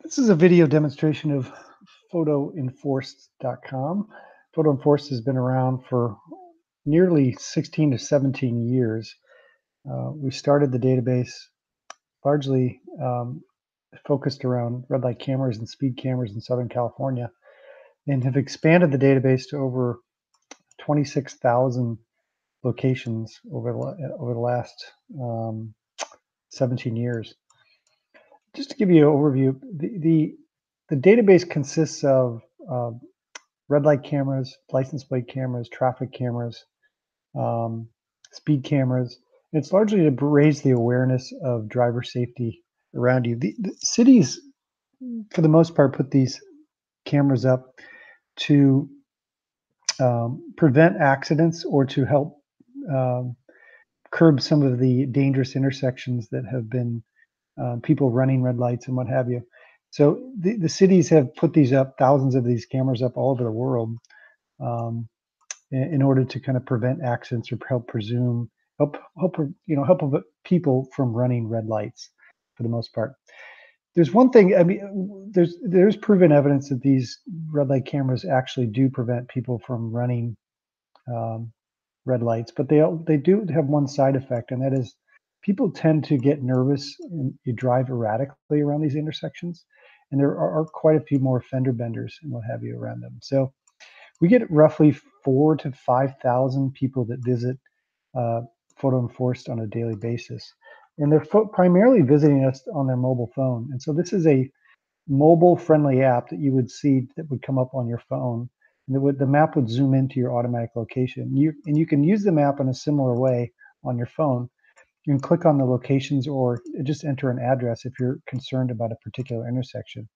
This is a video demonstration of photoenforced.com. PhotoEnforced has been around for nearly 16 to 17 years. We started the database largely focused around red light cameras and speed cameras in Southern California, and have expanded the database to over 26,000 locations over the last 17 years. Just to give you an overview, the database consists of red light cameras, license plate cameras, traffic cameras, um, speed cameras. And it's largely to raise the awareness of driver safety around you. The cities, for the most part, put these cameras up to prevent accidents or to help um, curb some of the dangerous intersections that have been people running red lights and what have you. So the cities have put these up, thousands of these cameras up all over the world. Um, in order to kind of prevent accidents or help people from running red lights for the most part. There's one thing, I mean, there's proven evidence that these red light cameras actually do prevent people from running um, red lights, but they do have one side effect, and that is people tend to get nervous and you drive erratically around these intersections, and there are quite a few more fender benders and what have you around them. So we get roughly 4 to 5,000 people that visit uh, Photo Enforced on a daily basis, and they're primarily visiting us on their mobile phone. And so this is a mobile-friendly app that you would see that would come up on your phone, and the map would zoom into your automatic location. You can use the map in a similar way on your phone. You can click on the locations or just enter an address if you're concerned about a particular intersection.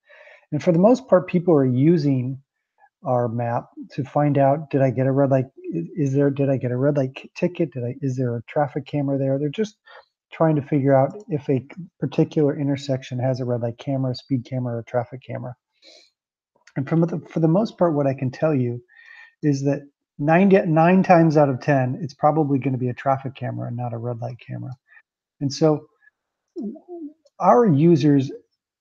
And for the most part, people are using our map to find out, did I get a red light? Did I get a red light ticket? Is there a traffic camera there? They're just trying to figure out if a particular intersection has a red light camera, speed camera, or traffic camera. And for the most part, what I can tell you is that nine times out of 10, it's probably going to be a traffic camera and not a red light camera. And so our users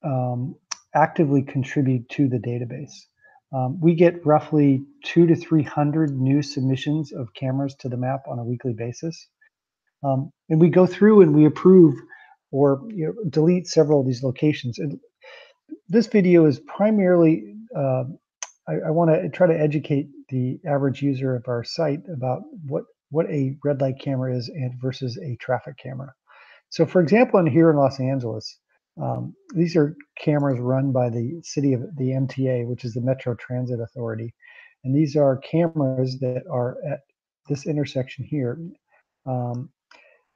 um, actively contribute to the database. We get roughly 200 to 300 new submissions of cameras to the map on a weekly basis. And we go through and we approve or delete several of these locations. And this video is primarily, I want to try to educate the average user of our site about what a red light camera is and versus a traffic camera. So for example, here in Los Angeles, these are cameras run by the city of the MTA, which is the Metro Transit Authority. And these are cameras that are at this intersection here um,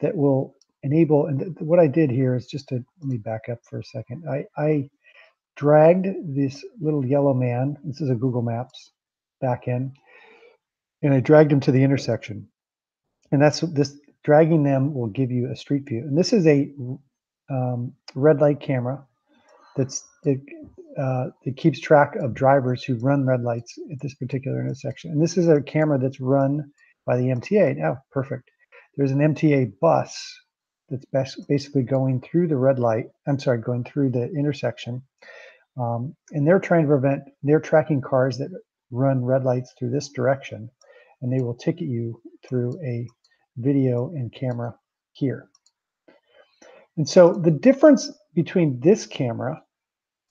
that will enable, and what I did here is just to, let me back up for a second. I dragged this little yellow man, this is a Google Maps backend, and I dragged him to the intersection. And that's this dragging them will give you a street view. And this is a red light camera that keeps track of drivers who run red lights at this particular intersection. And this is a camera that's run by the MTA. Now, perfect. There's an MTA bus that's basically going through the red light. I'm sorry, going through the intersection. And they're tracking cars that run red lights through this direction, and they will ticket you through a video and camera here. And so the difference between this camera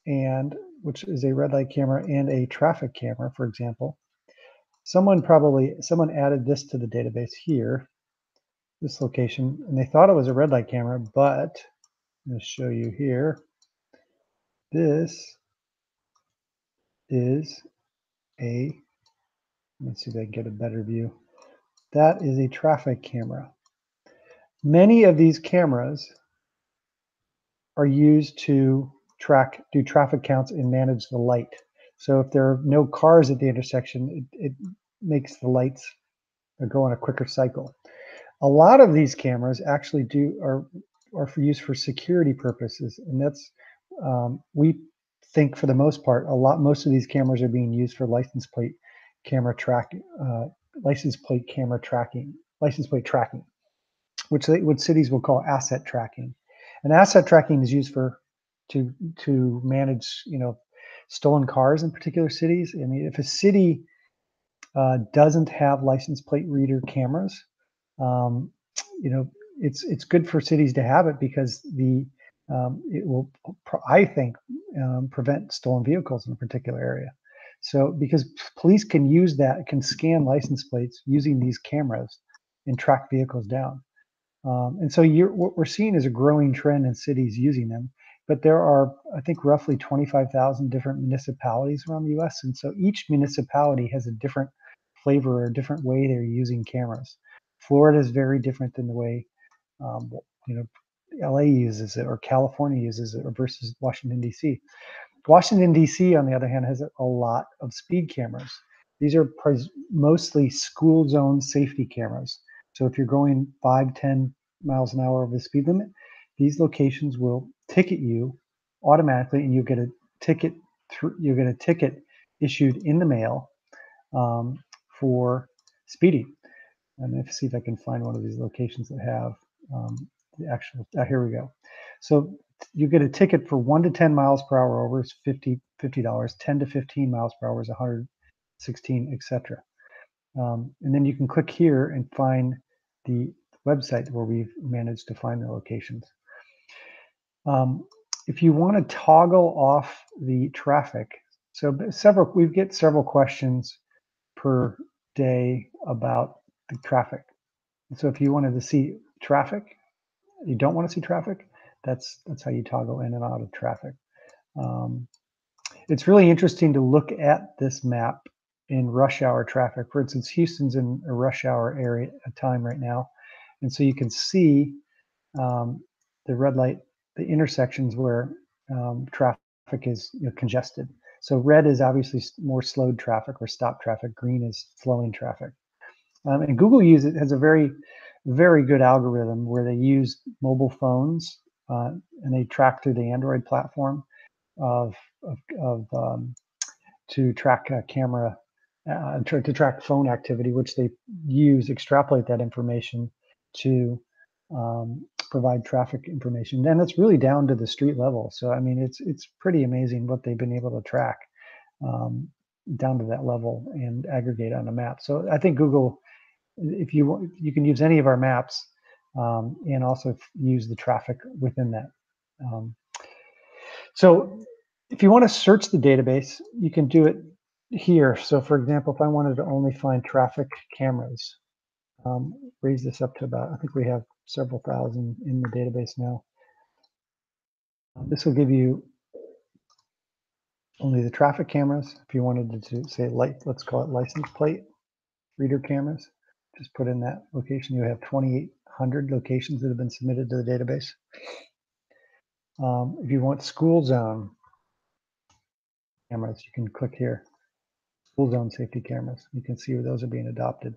and which is a red light camera and a traffic camera, for example, someone added this to the database here, this location, and they thought it was a red light camera, but I'm going to show you here. This is let's see if I can get a better view. That is a traffic camera. Many of these cameras are used to do traffic counts and manage the light. So if there are no cars at the intersection, it makes the lights go on a quicker cycle. A lot of these cameras actually are for use for security purposes, and that's we think for the most part, most of these cameras are being used for license plate tracking, which cities will call asset tracking. And asset tracking is used for to manage, stolen cars in particular cities. I mean, if a city doesn't have license plate reader cameras, um, you know, it's good for cities to have it because it will, I think, prevent stolen vehicles in a particular area. So because police can use that, can scan license plates using these cameras and track vehicles down. And so what we're seeing is a growing trend in cities using them. But there are, I think, roughly 25,000 different municipalities around the US. And so each municipality has a different flavor or a different way they're using cameras. Florida is very different than the way, um, you know, LA uses it or California uses it or versus Washington, D.C. Washington, D.C., on the other hand, has a lot of speed cameras. These are mostly school zone safety cameras. So if you're going 5, 10 miles an hour over the speed limit, these locations will ticket you automatically, and you get a ticket issued in the mail for speeding. And let's see if I can find one of these locations that have the actual. Here we go. So you get a ticket for 1 to 10 miles per hour over is $50, 10 to 15 miles per hour is 116, etc. And then you can click here and find the website where we've managed to find the locations. If you want to toggle off the traffic, so we get several questions per day about the traffic. So if you wanted to see traffic, you don't want to see traffic, that's how you toggle in and out of traffic. It's really interesting to look at this map in rush hour traffic. For instance, Houston's in a rush hour area time right now. And so you can see the red light, the intersections where traffic is congested. So red is obviously more slowed traffic or stop traffic. Green is flowing traffic. And Google has a very, very good algorithm where they use mobile phones and they track through the Android platform of to track camera, to track phone activity, which they extrapolate that information to provide traffic information. And it's really down to the street level. So I mean, it's pretty amazing what they've been able to track down to that level and aggregate on a map. So I think Google, if you want, you can use any of our maps and also use the traffic within that. So if you want to search the database, you can do it here. So for example, if I wanted to only find traffic cameras, raise this up to about, I think we have several thousand in the database now. This will give you only the traffic cameras. If you wanted to say, let's call it license plate reader cameras, just put in that location. You have 2,800 locations that have been submitted to the database. If you want school zone cameras, you can click here. School zone safety cameras. You can see where those are being adopted.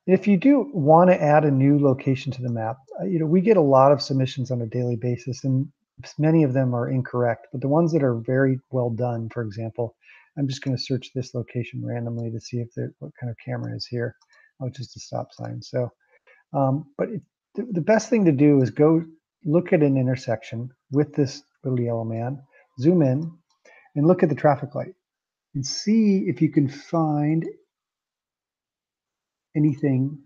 If you do want to add a new location to the map, we get a lot of submissions on a daily basis, and many of them are incorrect. But the ones that are very well done, for example, I'm just going to search this location randomly to see what kind of camera is here. Oh, just a stop sign. So, but the best thing to do is go look at an intersection with this little yellow man, zoom in, and look at the traffic light, and see if you can find anything.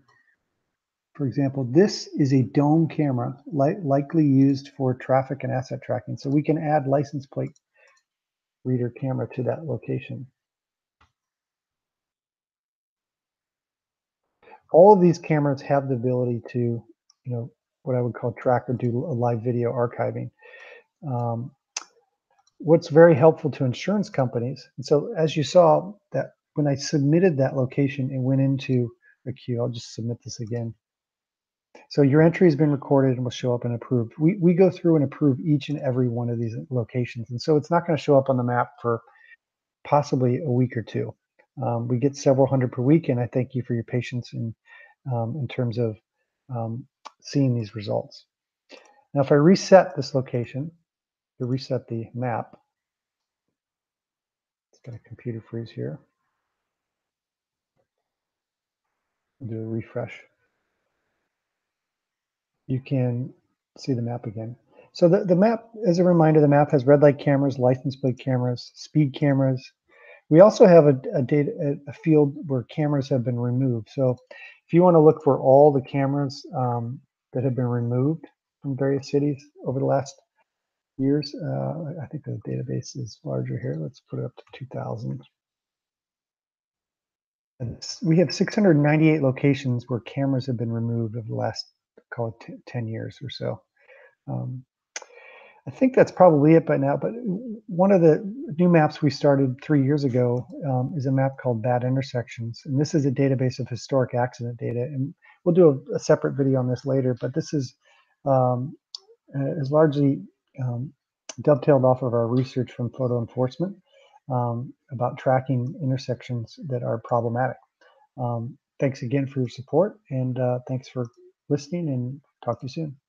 For example, this is a dome camera likely used for traffic and asset tracking. So we can add license plate reader camera to that location. All of these cameras have the ability to, what I would call track or do a live video archiving. What's very helpful to insurance companies, and so as you saw that when I submitted that location, it went into a queue. I'll just submit this again. So your entry has been recorded and will show up and approved. We go through and approve each and every one of these locations. And so it's not going to show up on the map for possibly a week or two. We get several hundred per week, and I thank you for your patience in terms of seeing these results. Now, if I reset this location, to reset the map, it's got a computer freeze here. Do a refresh. You can see the map again. So the map, as a reminder, the map has red light cameras, license plate cameras, speed cameras. We also have a field where cameras have been removed. So if you want to look for all the cameras that have been removed from various cities over the last years, I think the database is larger here. Let's put it up to 2000. And we have 698 locations where cameras have been removed over the last, call it 10 years or so. Um, I think that's probably it by now, but one of the new maps we started 3 years ago is a map called Bad Intersections. And this is a database of historic accident data. And we'll do a separate video on this later, but this is largely dovetailed off of our research from photo enforcement about tracking intersections that are problematic. Thanks again for your support, and thanks for listening, and talk to you soon.